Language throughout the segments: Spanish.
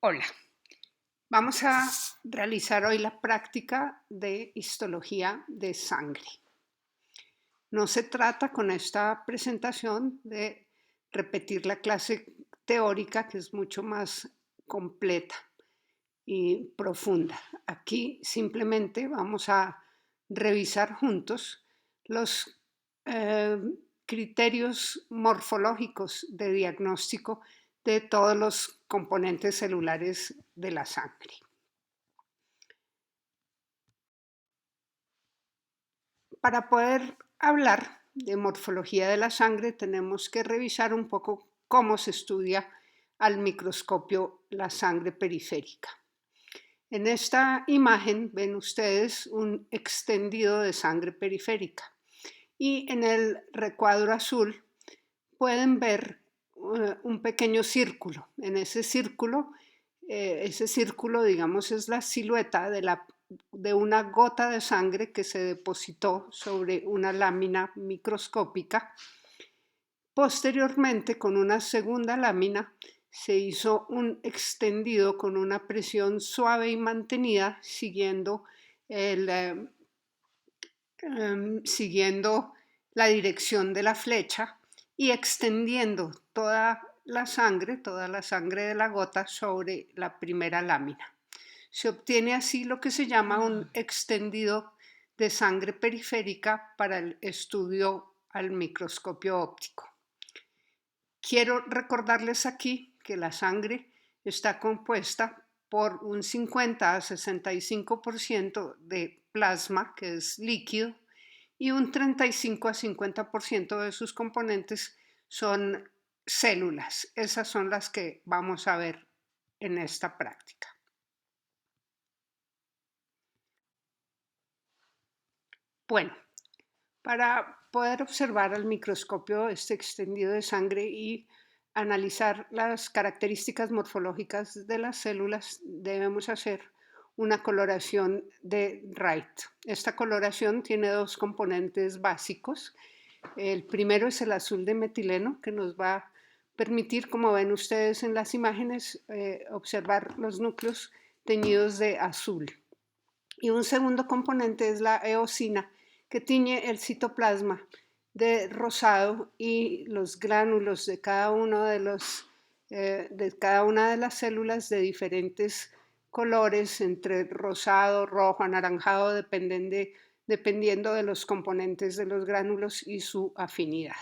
Hola, vamos a realizar hoy la práctica de histología de sangre. No se trata con esta presentación de repetir la clase teórica, que es mucho más completa y profunda. Aquí simplemente vamos a revisar juntos los criterios morfológicos de diagnóstico de todos los componentes celulares de la sangre. Para poder hablar de morfología de la sangre tenemos que revisar un poco cómo se estudia al microscopio la sangre periférica. En esta imagen ven ustedes un extendido de sangre periférica y en el recuadro azul pueden ver un pequeño círculo. En ese círculo, digamos, es la silueta de una gota de sangre que se depositó sobre una lámina microscópica. Posteriormente, con una segunda lámina, se hizo un extendido con una presión suave y mantenida, siguiendo la dirección de la flecha y extendiendo toda la sangre de la gota sobre la primera lámina. Se obtiene así lo que se llama un extendido de sangre periférica para el estudio al microscopio óptico. Quiero recordarles aquí que la sangre está compuesta por un 50 a 65% de plasma, que es líquido, y un 35 a 50% de sus componentes son células. Esas son las que vamos a ver en esta práctica. Bueno, para poder observar al microscopio este extendido de sangre y analizar las características morfológicas de las células, debemos hacer una coloración de Wright. Esta coloración tiene dos componentes básicos. El primero es el azul de metileno, que nos va a permitir, como ven ustedes en las imágenes, observar los núcleos teñidos de azul. Y un segundo componente es la eosina, que tiñe el citoplasma de rosado y los gránulos de cada una de las células de diferentes colores, entre rosado, rojo, anaranjado, dependiendo de los componentes de los gránulos y su afinidad.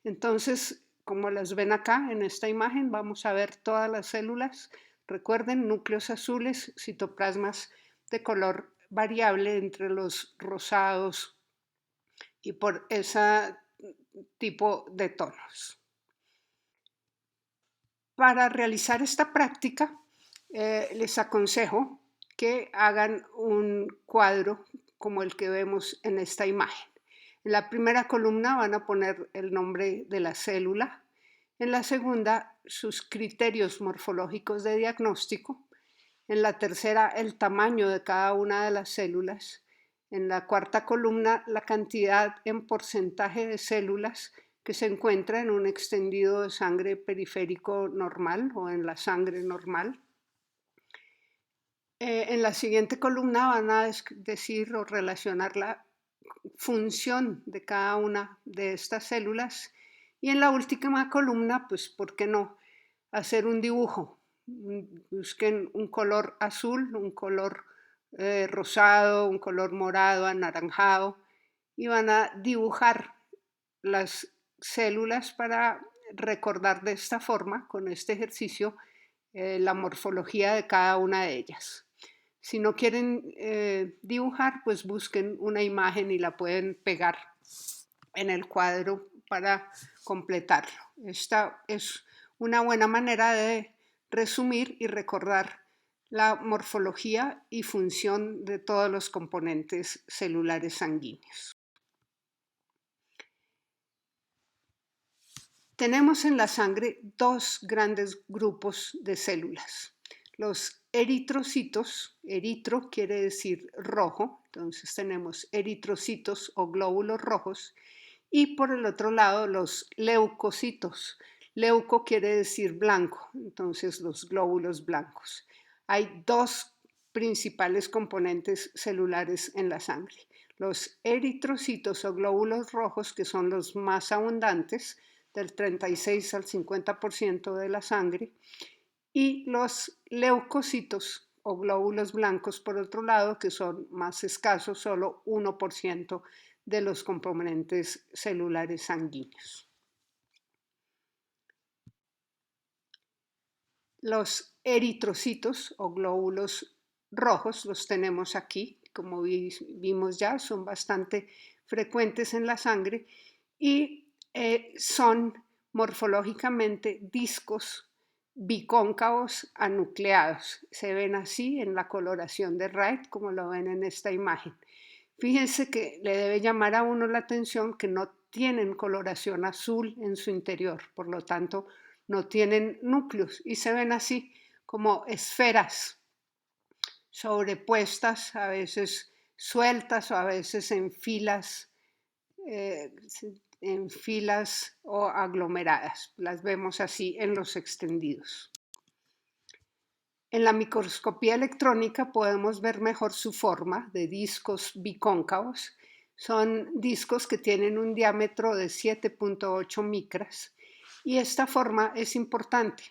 Entonces, como las ven acá en esta imagen, vamos a ver todas las células. Recuerden, núcleos azules, citoplasmas de color variable entre los rosados y por ese tipo de tonos. Para realizar esta práctica, les aconsejo que hagan un cuadro como el que vemos en esta imagen. En la primera columna van a poner el nombre de la célula, en la segunda sus criterios morfológicos de diagnóstico, en la tercera el tamaño de cada una de las células, en la cuarta columna la cantidad en porcentaje de células que se encuentra en un extendido de sangre periférico normal o en la sangre normal. En la siguiente columna van a decir o relacionar la función de cada una de estas células y en la última columna, pues, ¿por qué no hacer un dibujo? Busquen un color azul, un color rosado, un color morado, anaranjado y van a dibujar las células para recordar de esta forma, con este ejercicio, la morfología de cada una de ellas. Si no quieren dibujar, pues busquen una imagen y la pueden pegar en el cuadro para completarlo. Esta es una buena manera de resumir y recordar la morfología y función de todos los componentes celulares sanguíneos. Tenemos en la sangre dos grandes grupos de células. Los eritrocitos, eritro quiere decir rojo, entonces tenemos eritrocitos o glóbulos rojos, y por el otro lado los leucocitos. Leuco quiere decir blanco, entonces los glóbulos blancos. Hay dos principales componentes celulares en la sangre. Los eritrocitos o glóbulos rojos, que son los más abundantes, del 36 al 50% de la sangre, y los leucocitos o glóbulos blancos, por otro lado, que son más escasos, solo 1% de los componentes celulares sanguíneos. Los eritrocitos o glóbulos rojos los tenemos aquí, como vimos ya, son bastante frecuentes en la sangre y son morfológicamente discos bicóncavos anucleados. Se ven así en la coloración de Wright, como lo ven en esta imagen. Fíjense que le debe llamar a uno la atención que no tienen coloración azul en su interior, por lo tanto no tienen núcleos y se ven así como esferas sobrepuestas, a veces sueltas o a veces eh, en filas o aglomeradas. Las vemos así en los extendidos. En la microscopía electrónica podemos ver mejor su forma de discos bicóncavos. Son discos que tienen un diámetro de 7.8 micras y esta forma es importante.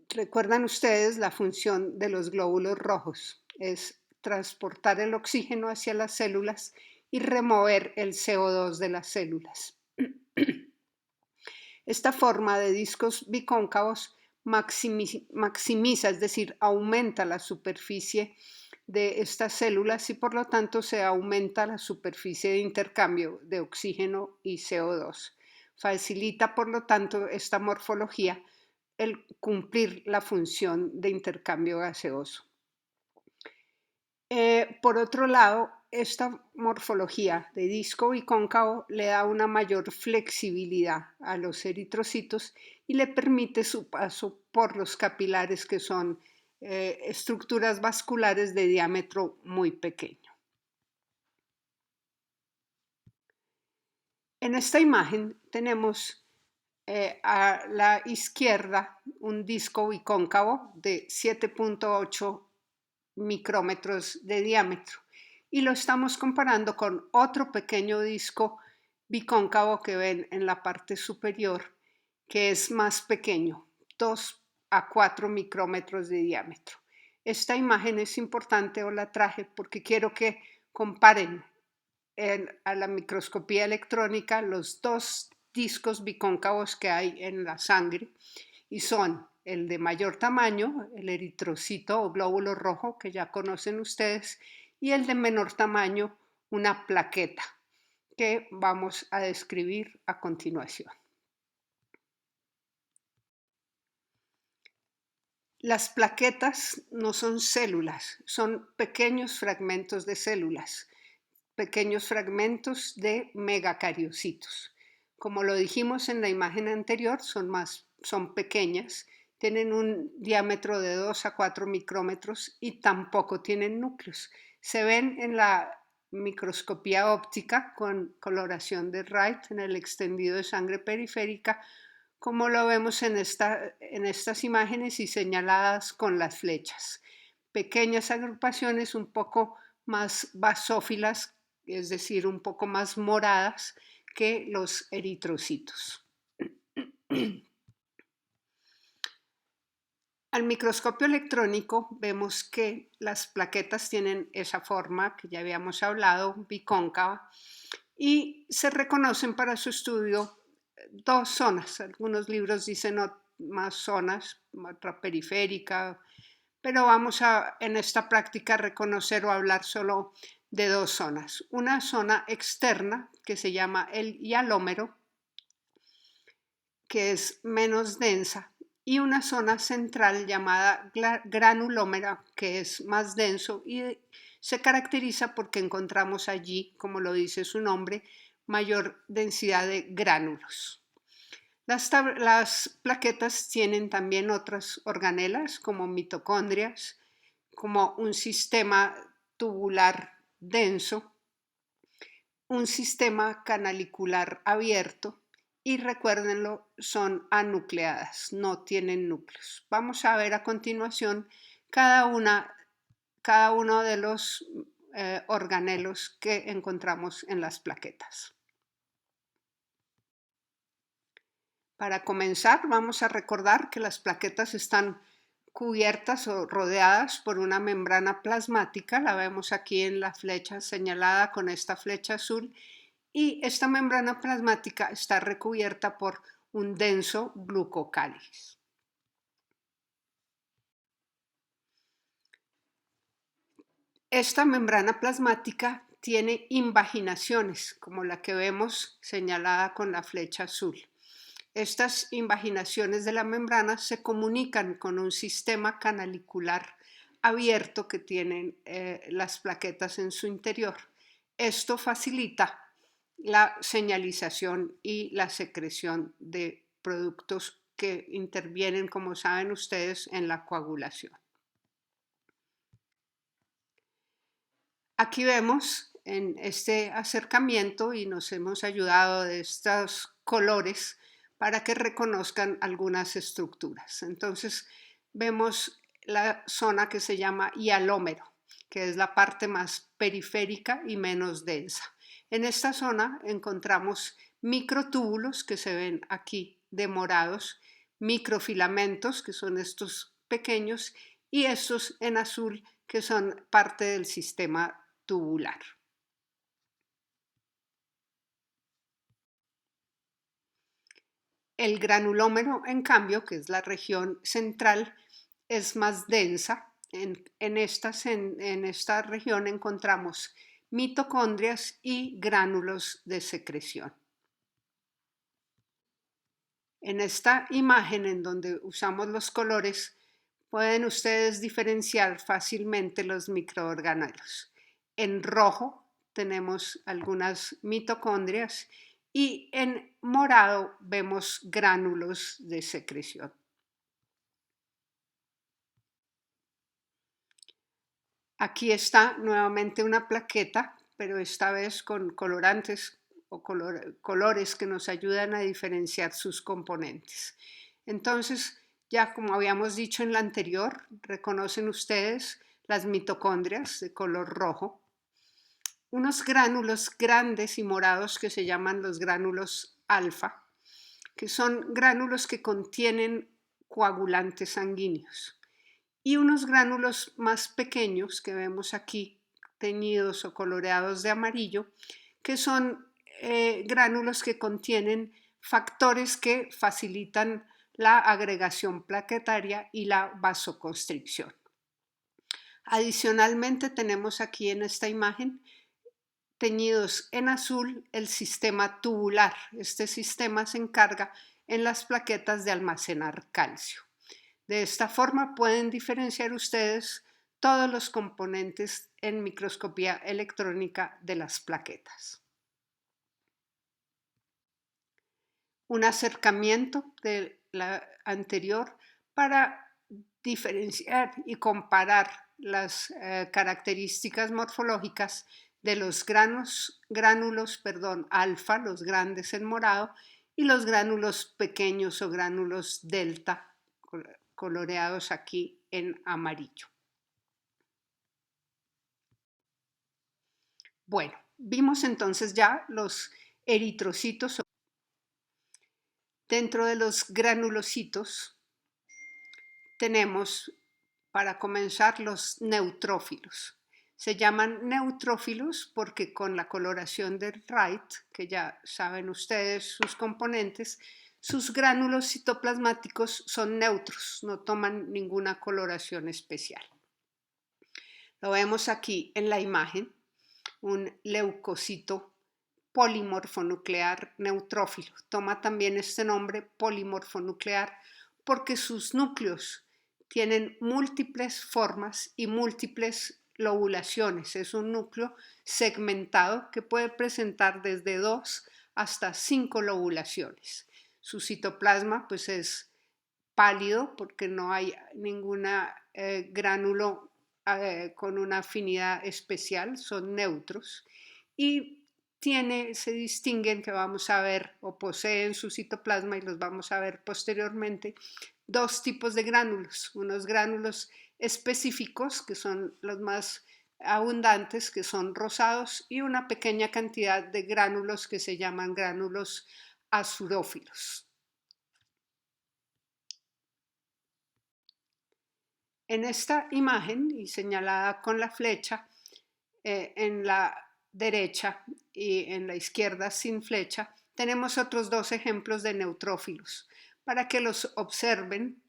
Recuerdan ustedes la función de los glóbulos rojos, es transportar el oxígeno hacia las células y remover el CO2 de las células. Esta forma de discos bicóncavos maximiza, es decir, aumenta la superficie de estas células y por lo tanto se aumenta la superficie de intercambio de oxígeno y CO2. Facilita por lo tanto esta morfología el cumplir la función de intercambio gaseoso. Por otro lado, esta morfología de disco bicóncavo le da una mayor flexibilidad a los eritrocitos y le permite su paso por los capilares, que son estructuras vasculares de diámetro muy pequeño. En esta imagen tenemos a la izquierda un disco bicóncavo de 7.8 micrómetros de diámetro y lo estamos comparando con otro pequeño disco bicóncavo que ven en la parte superior, que es más pequeño, 2 a 4 micrómetros de diámetro. Esta imagen es importante, o la traje porque quiero que comparen a la microscopía electrónica los dos discos bicóncavos que hay en la sangre y son el de mayor tamaño, el eritrocito o glóbulo rojo que ya conocen ustedes, y el de menor tamaño, una plaqueta que vamos a describir a continuación. Las plaquetas no son células, son pequeños fragmentos de células, pequeños fragmentos de megacariocitos. Como lo dijimos en la imagen anterior, son pequeñas, tienen un diámetro de 2 a 4 micrómetros y tampoco tienen núcleos. Se ven en la microscopía óptica con coloración de Wright en el extendido de sangre periférica, como lo vemos en estas imágenes y señaladas con las flechas. Pequeñas agrupaciones un poco más basófilas, es decir, un poco más moradas que los eritrocitos. Al microscopio electrónico vemos que las plaquetas tienen esa forma que ya habíamos hablado, bicóncava, y se reconocen para su estudio dos zonas. Algunos libros dicen más zonas, otra periférica, pero vamos en esta práctica reconocer o hablar solo de dos zonas. Una zona externa que se llama el hialómero, que es menos densa, y una zona central llamada granulómera, que es más denso y se caracteriza porque encontramos allí, como lo dice su nombre, mayor densidad de gránulos. Las plaquetas tienen también otras organelas como mitocondrias, como un sistema tubular denso, un sistema canalicular abierto y recuérdenlo, son anucleadas, no tienen núcleos. Vamos a ver a continuación cada uno de los organelos que encontramos en las plaquetas. Para comenzar, vamos a recordar que las plaquetas están cubiertas o rodeadas por una membrana plasmática, la vemos aquí en la flecha señalada con esta flecha azul, y esta membrana plasmática está recubierta por un denso glucocáliz. Esta membrana plasmática tiene invaginaciones, como la que vemos señalada con la flecha azul. Estas invaginaciones de la membrana se comunican con un sistema canalicular abierto que tienen las plaquetas en su interior. Esto facilita la señalización y la secreción de productos que intervienen, como saben ustedes, en la coagulación. Aquí vemos en este acercamiento y nos hemos ayudado de estos colores para que reconozcan algunas estructuras. Entonces vemos la zona que se llama hialómero, que es la parte más periférica y menos densa. En esta zona encontramos microtúbulos que se ven aquí de morados, microfilamentos que son estos pequeños y estos en azul que son parte del sistema tubular. El granulómero, en cambio, que es la región central, es más densa. En esta región encontramos mitocondrias y gránulos de secreción. En esta imagen, en donde usamos los colores, pueden ustedes diferenciar fácilmente los microorganelos. En rojo tenemos algunas mitocondrias y en morado vemos gránulos de secreción. Aquí está nuevamente una plaqueta, pero esta vez con colorantes o colores que nos ayudan a diferenciar sus componentes. Entonces, ya como habíamos dicho en la anterior, reconocen ustedes las mitocondrias de color rojo, unos gránulos grandes y morados que se llaman los gránulos alfa, que son gránulos que contienen coagulantes sanguíneos, y unos gránulos más pequeños que vemos aquí, teñidos o coloreados de amarillo, que son gránulos que contienen factores que facilitan la agregación plaquetaria y la vasoconstricción. Adicionalmente tenemos aquí en esta imagen teñidos en azul el sistema tubular. Este sistema se encarga en las plaquetas de almacenar calcio. De esta forma pueden diferenciar ustedes todos los componentes en microscopía electrónica de las plaquetas. Un acercamiento de la anterior para diferenciar y comparar las características morfológicas de los gránulos alfa, los grandes en morado, y los gránulos pequeños o gránulos delta, coloreados aquí en amarillo. Bueno, vimos entonces ya los eritrocitos. Dentro de los granulocitos tenemos, para comenzar, los neutrófilos. Se llaman neutrófilos porque con la coloración de Wright, que ya saben ustedes sus componentes, sus gránulos citoplasmáticos son neutros, no toman ninguna coloración especial. Lo vemos aquí en la imagen, un leucocito polimorfonuclear neutrófilo. Toma también este nombre polimorfonuclear porque sus núcleos tienen múltiples formas y múltiples lobulaciones. Es un núcleo segmentado que puede presentar desde 2 hasta 5 lobulaciones. Su citoplasma pues es pálido porque no hay ninguna gránulo con una afinidad especial, son neutros, y se distinguen, que vamos a ver, o poseen su citoplasma y los vamos a ver posteriormente, dos tipos de gránulos, unos gránulos específicos, que son los más abundantes, que son rosados, y una pequeña cantidad de gránulos que se llaman gránulos azurófilos. En esta imagen, y señalada con la flecha, en la derecha y en la izquierda sin flecha, tenemos otros dos ejemplos de neutrófilos. Para que los observen,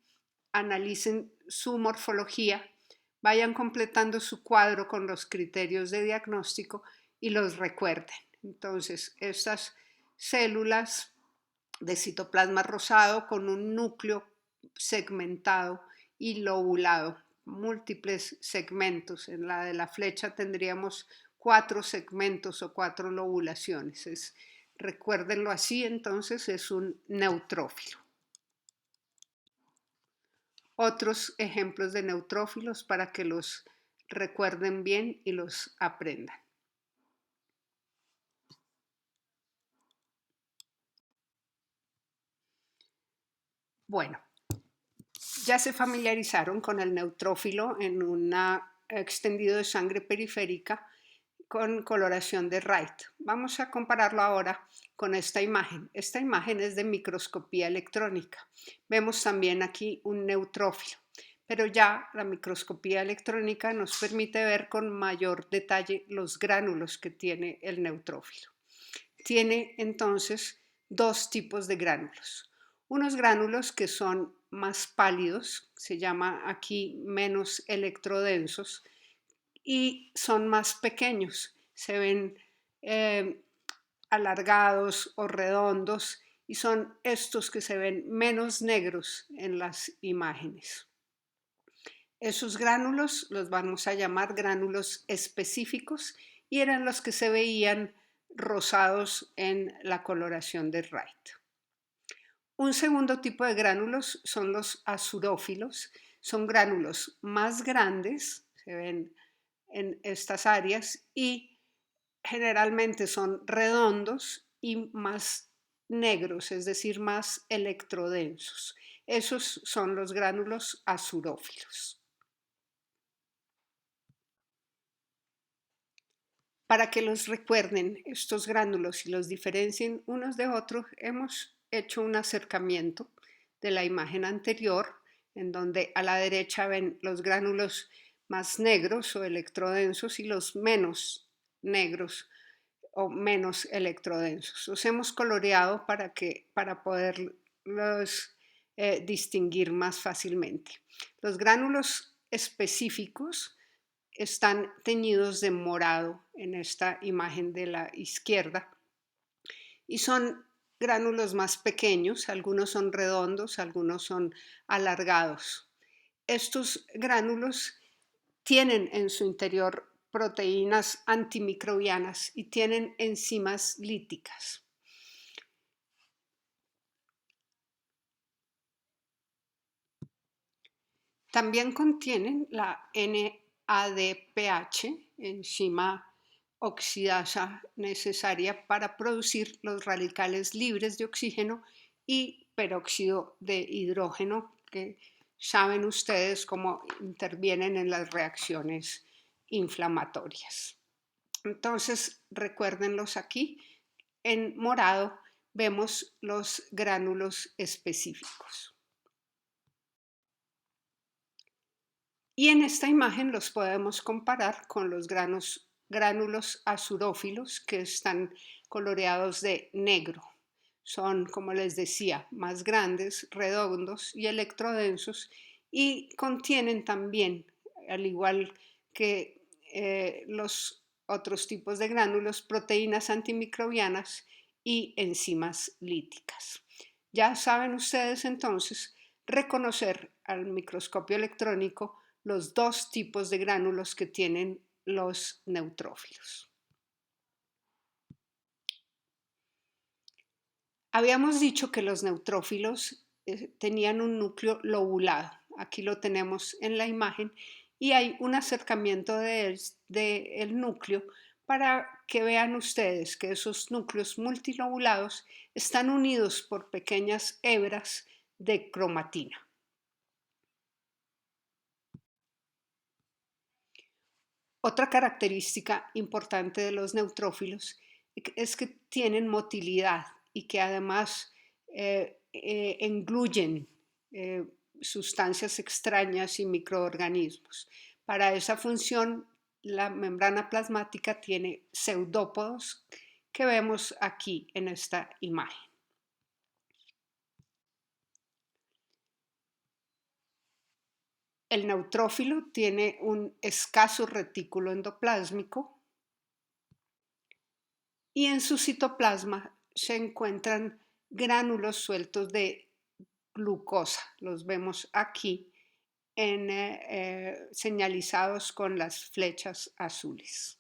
analicen su morfología, vayan completando su cuadro con los criterios de diagnóstico y los recuerden. Entonces, estas células de citoplasma rosado con un núcleo segmentado y lobulado, múltiples segmentos. En la de la flecha tendríamos 4 segmentos o 4 lobulaciones. Recuérdenlo así, entonces es un neutrófilo. Otros ejemplos de neutrófilos para que los recuerden bien y los aprendan. Bueno, ya se familiarizaron con el neutrófilo en un extendido de sangre periférica con coloración de Wright. Vamos a compararlo ahora con esta imagen. Esta imagen es de microscopía electrónica. Vemos también aquí un neutrófilo, pero ya la microscopía electrónica nos permite ver con mayor detalle los gránulos que tiene el neutrófilo. Tiene entonces dos tipos de gránulos. Unos gránulos que son más pálidos, se llama aquí menos electrodensos, y son más pequeños, se ven alargados o redondos, y son estos que se ven menos negros en las imágenes. Esos gránulos los vamos a llamar gránulos específicos y eran los que se veían rosados en la coloración de Wright. Un segundo tipo de gránulos son los azurófilos. Son gránulos más grandes, se ven en estas áreas, y generalmente son redondos y más negros, es decir, más electrodensos. Esos son los gránulos azurófilos. Para que los recuerden estos gránulos y los diferencien unos de otros, hemos hecho un acercamiento de la imagen anterior, en donde a la derecha ven los gránulos más negros o electrodensos y los menos negros o menos electrodensos. Los hemos coloreado para poderlos distinguir más fácilmente. Los gránulos específicos están teñidos de morado en esta imagen de la izquierda y son gránulos más pequeños, algunos son redondos, algunos son alargados. Estos gránulos tienen en su interior proteínas antimicrobianas y tienen enzimas líticas. También contienen la NADPH, enzima oxidasa necesaria para producir los radicales libres de oxígeno y peróxido de hidrógeno, que saben ustedes cómo intervienen en las reacciones inflamatorias. Entonces, recuérdenlos aquí. En morado vemos los gránulos específicos. Y en esta imagen los podemos comparar con los gránulos azurófilos que están coloreados de negro. Son, como les decía, más grandes, redondos y electrodensos y contienen también, al igual que los otros tipos de gránulos, proteínas antimicrobianas y enzimas líticas. Ya saben ustedes entonces reconocer al microscopio electrónico los dos tipos de gránulos que tienen los neutrófilos. Habíamos dicho que los neutrófilos tenían un núcleo lobulado. Aquí lo tenemos en la imagen y hay un acercamiento del núcleo para que vean ustedes que esos núcleos multilobulados están unidos por pequeñas hebras de cromatina. Otra característica importante de los neutrófilos es que tienen motilidad y que además engluyen eh, sustancias extrañas y microorganismos. Para esa función, la membrana plasmática tiene pseudópodos que vemos aquí en esta imagen. El neutrófilo tiene un escaso retículo endoplásmico y en su citoplasma se encuentran gránulos sueltos de glucosa. Los vemos aquí señalizados con las flechas azules.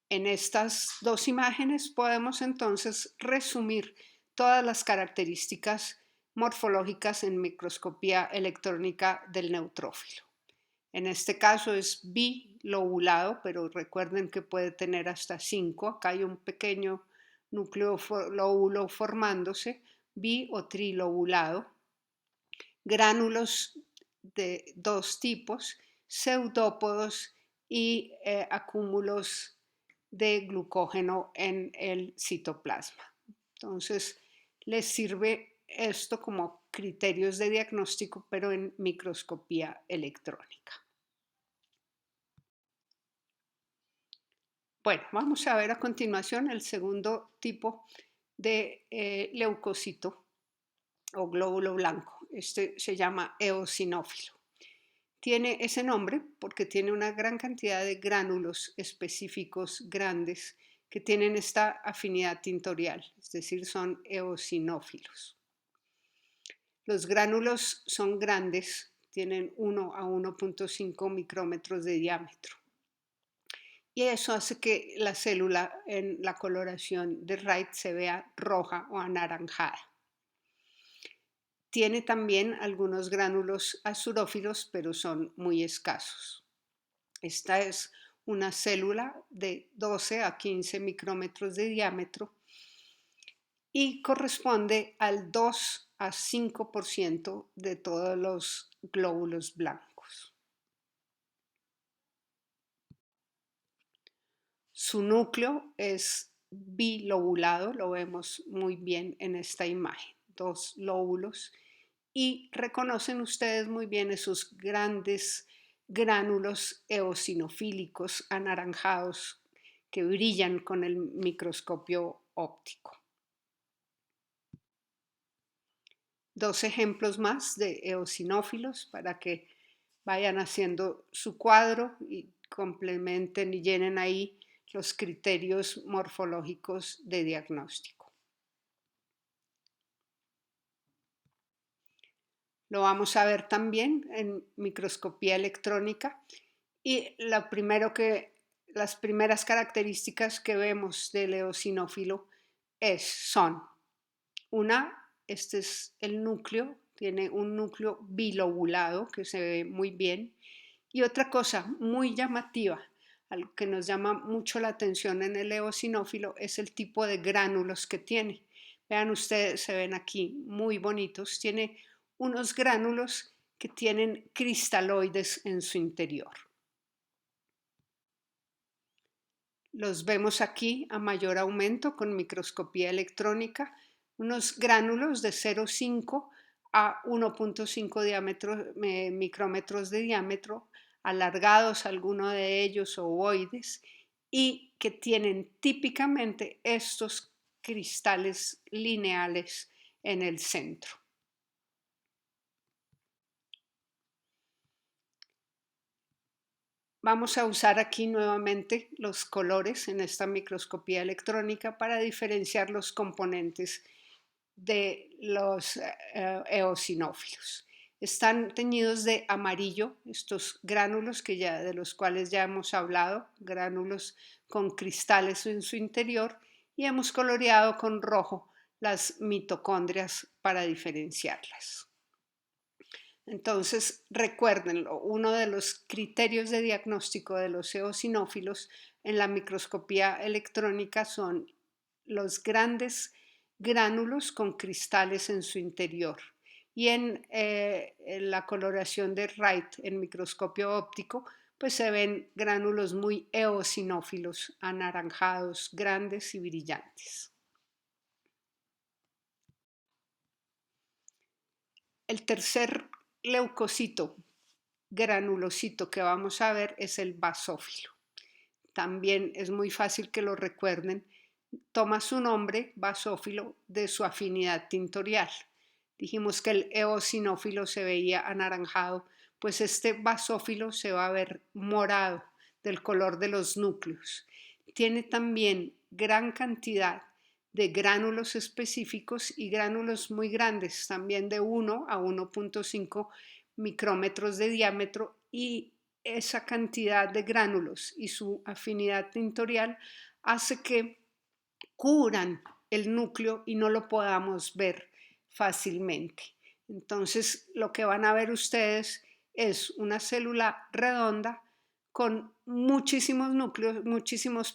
En estas dos imágenes podemos entonces resumir todas las características morfológicas en microscopía electrónica del neutrófilo. En este caso es bilobulado, pero recuerden que puede tener hasta 5. Acá hay un pequeño núcleo lóbulo formándose, bi o trilobulado. Gránulos de dos tipos, pseudópodos y acúmulos de glucógeno en el citoplasma. Entonces, les sirve esto como criterios de diagnóstico, pero en microscopía electrónica. Bueno, vamos a ver a continuación el segundo tipo de leucocito o glóbulo blanco. Este se llama eosinófilo. Tiene ese nombre porque tiene una gran cantidad de gránulos específicos grandes que tienen esta afinidad tintorial, es decir, son eosinófilos. Los gránulos son grandes, tienen 1 a 1.5 micrómetros de diámetro. Y eso hace que la célula en la coloración de Wright se vea roja o anaranjada. Tiene también algunos gránulos azurófilos, pero son muy escasos. Esta es una célula de 12 a 15 micrómetros de diámetro y corresponde al 2 a 5% de todos los glóbulos blancos. Su núcleo es bilobulado, lo vemos muy bien en esta imagen, 2 lóbulos, y reconocen ustedes muy bien esos grandes gránulos eosinofílicos anaranjados que brillan con el microscopio óptico. Dos ejemplos más de eosinófilos para que vayan haciendo su cuadro y complementen y llenen ahí los criterios morfológicos de diagnóstico. Lo vamos a ver también en microscopía electrónica y las primeras características que vemos del eosinófilo son este es el núcleo, tiene un núcleo bilobulado que se ve muy bien, y otra cosa muy llamativa, algo que nos llama mucho la atención en el eosinófilo es el tipo de gránulos que tiene. Vean ustedes, se ven aquí muy bonitos, tiene unos gránulos que tienen cristaloides en su interior. Los vemos aquí a mayor aumento con microscopía electrónica, unos gránulos de 0,5 a 1.5 micrómetros de diámetro, alargados algunos de ellos ovoides, y que tienen típicamente estos cristales lineales en el centro. Vamos a usar aquí nuevamente los colores en esta microscopía electrónica para diferenciar los componentes de los eosinófilos. Están teñidos de amarillo estos gránulos de los cuales ya hemos hablado, gránulos con cristales en su interior, y hemos coloreado con rojo las mitocondrias para diferenciarlas. Entonces, recuérdenlo, uno de los criterios de diagnóstico de los eosinófilos en la microscopía electrónica son los grandes gránulos con cristales en su interior. Y en la coloración de Wright en microscopio óptico, pues se ven gránulos muy eosinófilos, anaranjados, grandes y brillantes. El tercer leucocito granulocito que vamos a ver es el basófilo. También es muy fácil que lo recuerden. Toma su nombre, basófilo, de su afinidad tintorial. Dijimos que el eosinófilo se veía anaranjado, pues este basófilo se va a ver morado, del color de los núcleos. Tiene también gran cantidad de gránulos específicos y gránulos muy grandes, también de 1 a 1.5 micrómetros de diámetro, y esa cantidad de gránulos y su afinidad tintorial hace que cubran el núcleo y no lo podamos ver fácilmente. Entonces, lo que van a ver ustedes es una célula redonda con muchísimos núcleos, muchísimos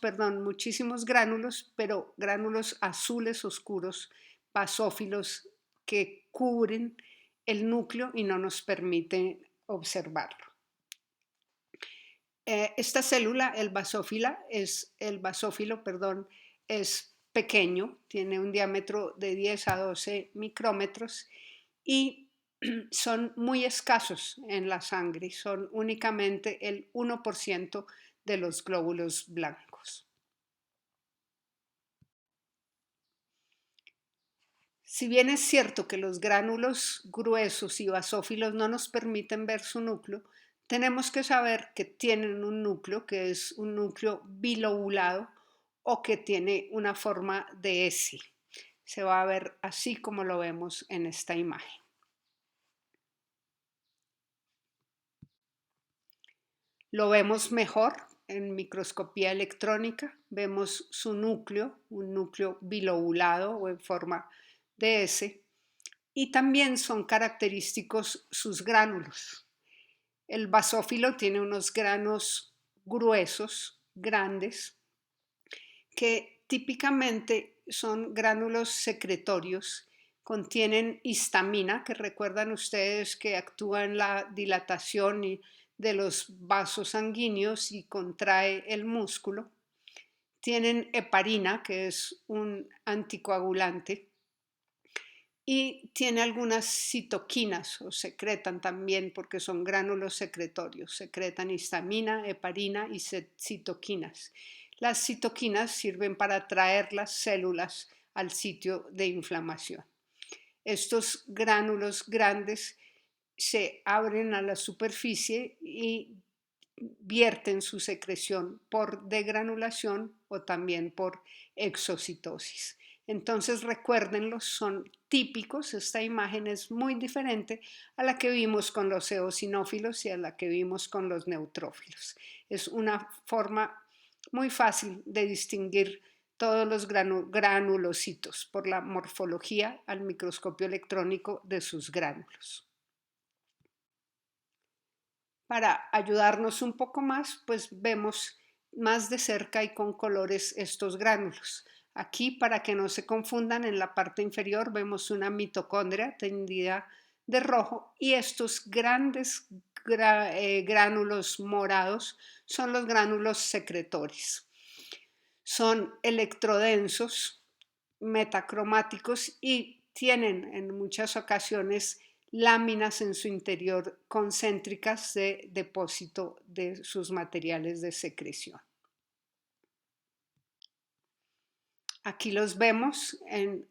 gránulos, pero gránulos azules oscuros, basófilos, que cubren el núcleo y no nos permiten observarlo. Esta célula, el basófilo, es pequeño, tiene un diámetro de 10 a 12 micrómetros y son muy escasos en la sangre, son únicamente el 1% de los glóbulos blancos. Si bien es cierto que los gránulos gruesos y basófilos no nos permiten ver su núcleo, tenemos que saber que tienen un núcleo, que es un núcleo bilobulado o que tiene una forma de S. Se va a ver así como lo vemos en esta imagen. Lo vemos mejor en microscopía electrónica, vemos su núcleo, un núcleo bilobulado o en forma de S, y también son característicos sus gránulos. El basófilo tiene unos granos gruesos, grandes, que típicamente son gránulos secretorios, contienen histamina, que recuerdan ustedes que actúa en la dilatación de los vasos sanguíneos y contrae el músculo. Tienen heparina, que es un anticoagulante, y tiene algunas citoquinas, o secretan también porque son gránulos secretorios, secretan histamina, heparina y citoquinas. Las citoquinas sirven para atraer las células al sitio de inflamación. Estos gránulos grandes se abren a la superficie y vierten su secreción por degranulación o también por exocitosis. Entonces recuérdenlos, son típicos. Esta imagen es muy diferente a la que vimos con los eosinófilos y a la que vimos con los neutrófilos. Es una forma muy fácil de distinguir todos los granulocitos por la morfología al microscopio electrónico de sus gránulos. Para ayudarnos un poco más, pues vemos más de cerca y con colores estos gránulos. Aquí, para que no se confundan, en la parte inferior vemos una mitocondria tendida de rojo y estos grandes gránulos morados son los gránulos secretores. Son electrodensos, metacromáticos y tienen en muchas ocasiones láminas en su interior concéntricas de depósito de sus materiales de secreción. Aquí los vemos en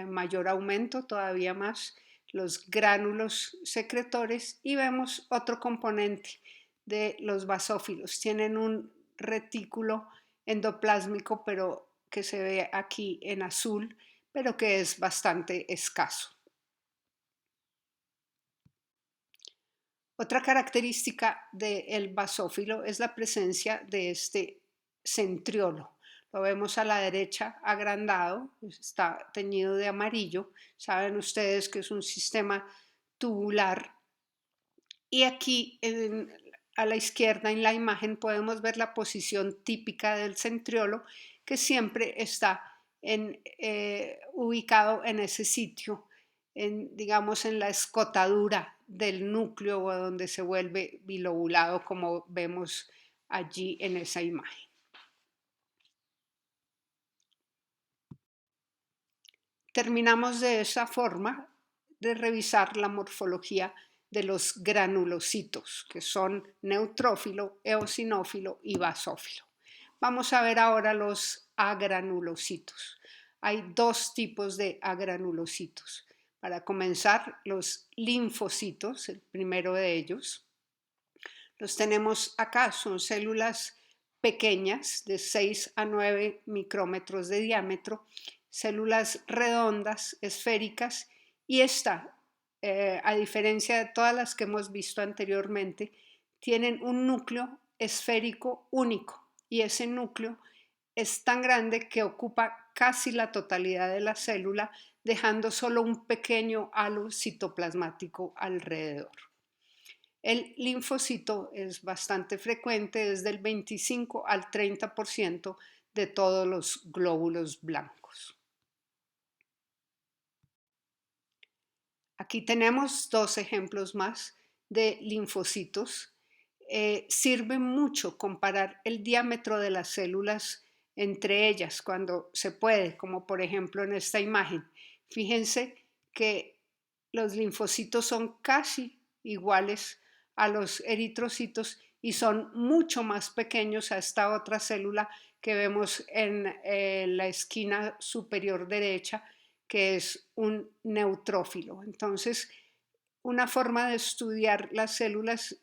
mayor aumento, todavía más, los gránulos secretores, y vemos otro componente de los basófilos. Tienen un retículo endoplásmico, pero que se ve aquí en azul, pero que es bastante escaso. Otra característica del basófilo es la presencia de este centriolo. Lo vemos a la derecha agrandado, está teñido de amarillo. Saben ustedes que es un sistema tubular Y aquí a la izquierda en la imagen podemos ver la posición típica del centriolo, que siempre está ubicado en ese sitio, digamos en la escotadura del núcleo o donde se vuelve bilobulado, como vemos allí en esa imagen. Terminamos de esa forma de revisar la morfología de los granulocitos, que son neutrófilo, eosinófilo y basófilo. Vamos a ver ahora los agranulocitos. Hay dos tipos de agranulocitos. Para comenzar, los linfocitos, el primero de ellos, los tenemos acá, son células pequeñas de 6 a 9 micrómetros de diámetro, células redondas, esféricas, y esta, a diferencia de todas las que hemos visto anteriormente, tienen un núcleo esférico único, y ese núcleo es tan grande que ocupa casi la totalidad de la célula, dejando solo un pequeño halo citoplasmático alrededor. El linfocito es bastante frecuente, es del 25 al 30% de todos los glóbulos blancos. Aquí tenemos dos ejemplos más de linfocitos. Sirve mucho comparar el diámetro de las células entre ellas cuando se puede, como por ejemplo en esta imagen. Fíjense que los linfocitos son casi iguales a los eritrocitos y son mucho más pequeños a esta otra célula que vemos en la esquina superior derecha, que es un neutrófilo. Entonces, una forma de estudiar las células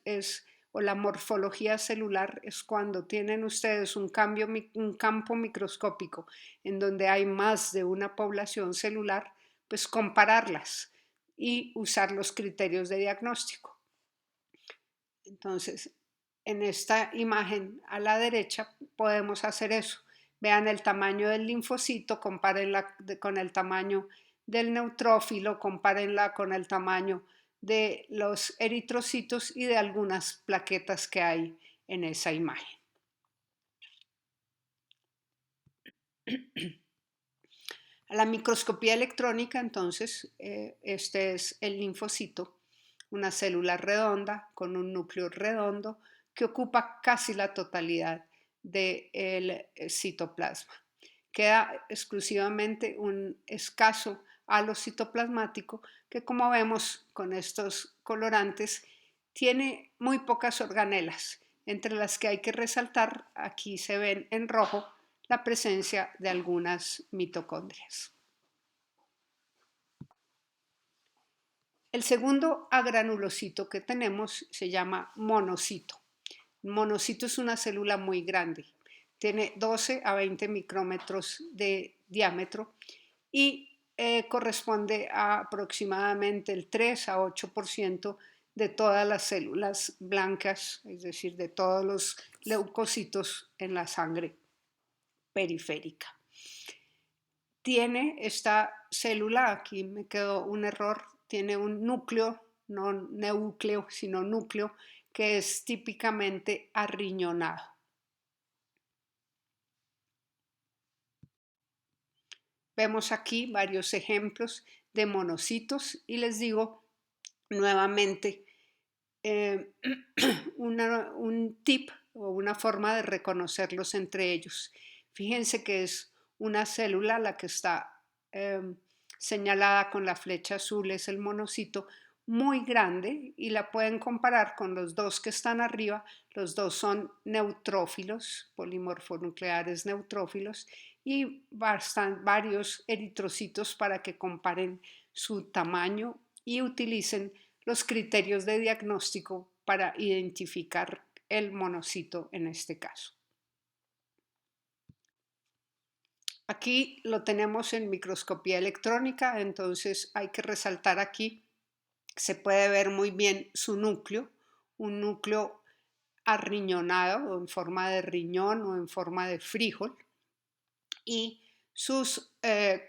o la morfología celular es cuando tienen ustedes un campo microscópico en donde hay más de una población celular, pues compararlas y usar los criterios de diagnóstico. Entonces, en esta imagen a la derecha podemos hacer eso. Vean el tamaño del linfocito, compárenla con el tamaño del neutrófilo, compárenla con el tamaño de los eritrocitos y de algunas plaquetas que hay en esa imagen. A la microscopía electrónica, entonces, este es el linfocito, una célula redonda con un núcleo redondo que ocupa casi la totalidad del citoplasma. Queda exclusivamente un escaso halo citoplasmático que, como vemos con estos colorantes, tiene muy pocas organelas, entre las que hay que resaltar, aquí se ven en rojo, la presencia de algunas mitocondrias. El segundo agranulocito que tenemos se llama monocito. Un monocito es una célula muy grande, tiene 12 a 20 micrómetros de diámetro y corresponde a aproximadamente el 3 a 8% de todas las células blancas, es decir, de todos los leucocitos en la sangre periférica. Tiene esta célula, aquí me quedó un error, tiene un núcleo, no núcleo, sino núcleo, que es típicamente arriñonado. Vemos aquí varios ejemplos de monocitos y les digo nuevamente un tip o una forma de reconocerlos entre ellos. Fíjense que es una célula la que está señalada con la flecha azul, es el monocito muy grande y la pueden comparar con los dos que están arriba. Los dos son neutrófilos, polimorfonucleares neutrófilos, y varios eritrocitos para que comparen su tamaño y utilicen los criterios de diagnóstico para identificar el monocito en este caso. Aquí lo tenemos en microscopía electrónica, entonces hay que resaltar aquí, se puede ver muy bien su núcleo, un núcleo arriñonado o en forma de riñón o en forma de frijol, y sus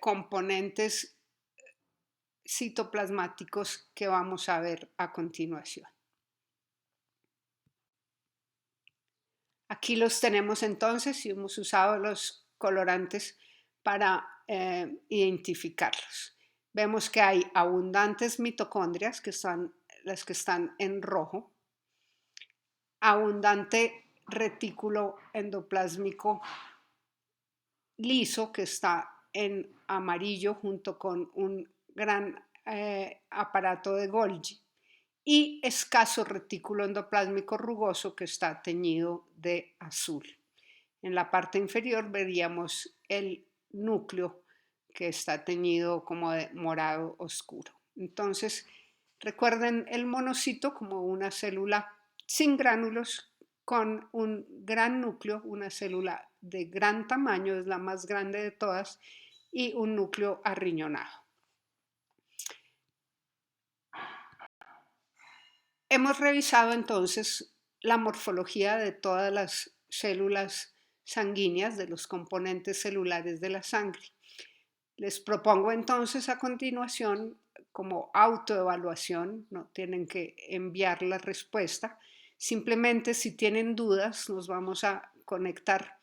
componentes citoplasmáticos que vamos a ver a continuación. Aquí los tenemos entonces y hemos usado los colorantes para identificarlos. Vemos que hay abundantes mitocondrias, que son las que están en rojo, abundante retículo endoplásmico liso, que está en amarillo junto con un gran aparato de Golgi, y escaso retículo endoplásmico rugoso que está teñido de azul. En la parte inferior veríamos el núcleo que está teñido como de morado oscuro. Entonces, recuerden el monocito como una célula sin gránulos con un gran núcleo, una célula de gran tamaño, es la más grande de todas, y un núcleo arriñonado. Hemos revisado entonces la morfología de todas las células sanguíneas, de los componentes celulares de la sangre. Les propongo entonces a continuación, como autoevaluación, no tienen que enviar la respuesta, simplemente si tienen dudas nos vamos a conectar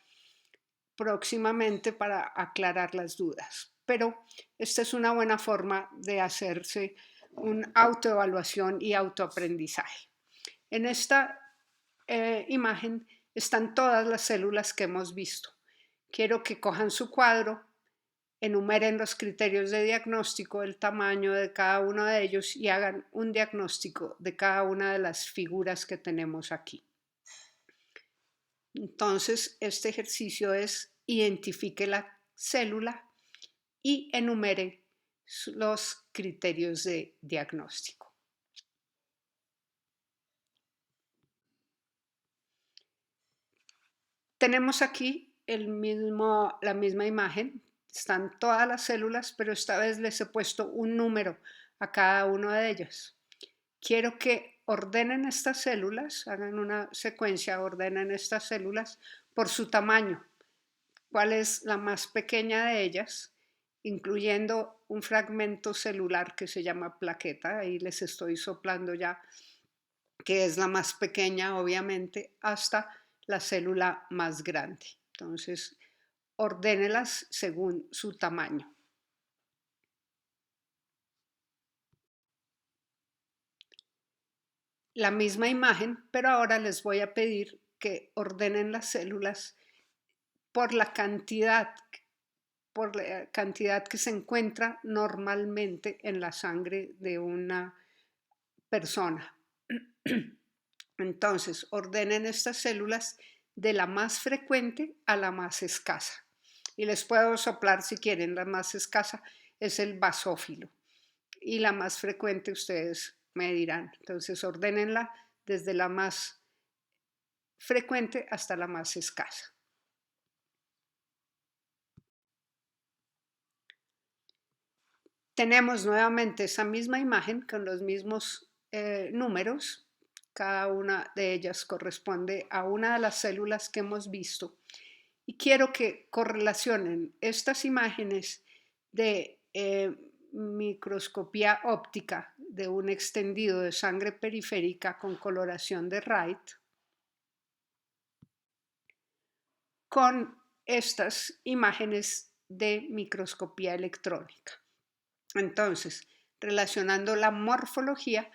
próximamente para aclarar las dudas. Pero esta es una buena forma de hacerse una autoevaluación y autoaprendizaje. En esta imagen están todas las células que hemos visto. Quiero que cojan su cuadro, enumeren los criterios de diagnóstico, el tamaño de cada uno de ellos y hagan un diagnóstico de cada una de las figuras que tenemos aquí. Entonces, este ejercicio es identifique la célula y enumere los criterios de diagnóstico. Tenemos aquí la misma imagen, están todas las células, pero esta vez les he puesto un número a cada una de ellas. Quiero que ordenen estas células, hagan una secuencia, ordenen estas células por su tamaño. ¿Cuál es la más pequeña de ellas? Incluyendo un fragmento celular que se llama plaqueta, ahí les estoy soplando ya, que es la más pequeña, obviamente, hasta la célula más grande. Entonces, ordénelas según su tamaño. La misma imagen, pero ahora les voy a pedir que ordenen las células por la cantidad que se encuentra normalmente en la sangre de una persona. Entonces, ordenen estas células de la más frecuente a la más escasa. Y les puedo soplar si quieren, la más escasa es el basófilo. Y la más frecuente ustedes me dirán. Entonces, ordénenla desde la más frecuente hasta la más escasa. Tenemos nuevamente esa misma imagen con los mismos números. Cada una de ellas corresponde a una de las células que hemos visto. Y quiero que correlacionen estas imágenes de microscopía óptica de un extendido de sangre periférica con coloración de Wright con estas imágenes de microscopía electrónica. Entonces, relacionando la morfología,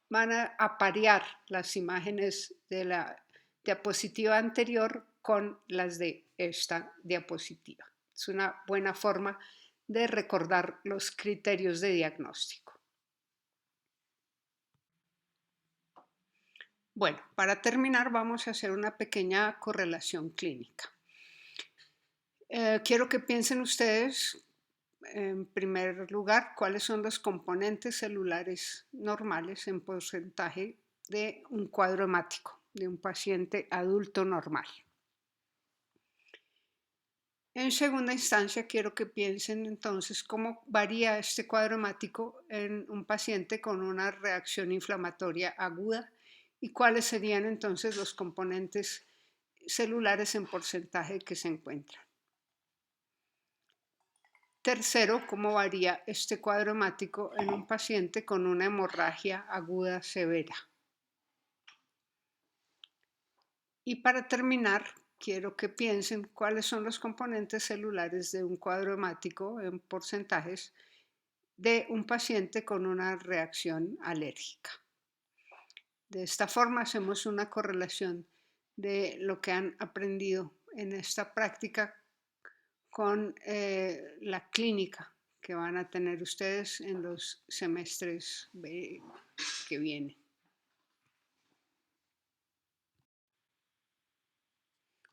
van a aparear las imágenes de la diapositiva anterior con las de esta diapositiva. Es una buena forma de recordar los criterios de diagnóstico. Bueno, para terminar vamos a hacer una pequeña correlación clínica. Quiero que piensen ustedes, en primer lugar, cuáles son los componentes celulares normales en porcentaje de un cuadro hemático, de un paciente adulto normal. En segunda instancia, quiero que piensen entonces cómo varía este cuadro hemático en un paciente con una reacción inflamatoria aguda y cuáles serían entonces los componentes celulares en porcentaje que se encuentran. Tercero, cómo varía este cuadro hemático en un paciente con una hemorragia aguda severa. Y para terminar, quiero que piensen cuáles son los componentes celulares de un cuadro hemático en porcentajes de un paciente con una reacción alérgica. De esta forma hacemos una correlación de lo que han aprendido en esta práctica con la clínica que van a tener ustedes en los semestres que vienen.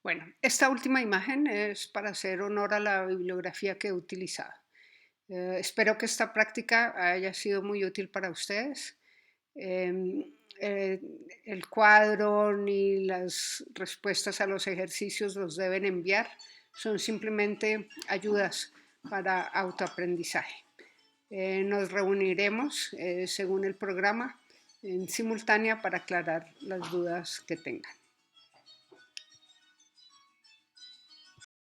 Bueno, esta última imagen es para hacer honor a la bibliografía que he utilizado. Espero que esta práctica haya sido muy útil para ustedes. Em, eh, el cuadro ni las respuestas a los ejercicios los deben enviar, son simplemente ayudas para autoaprendizaje. Nos reuniremos según el programa en simultánea para aclarar las dudas que tengan.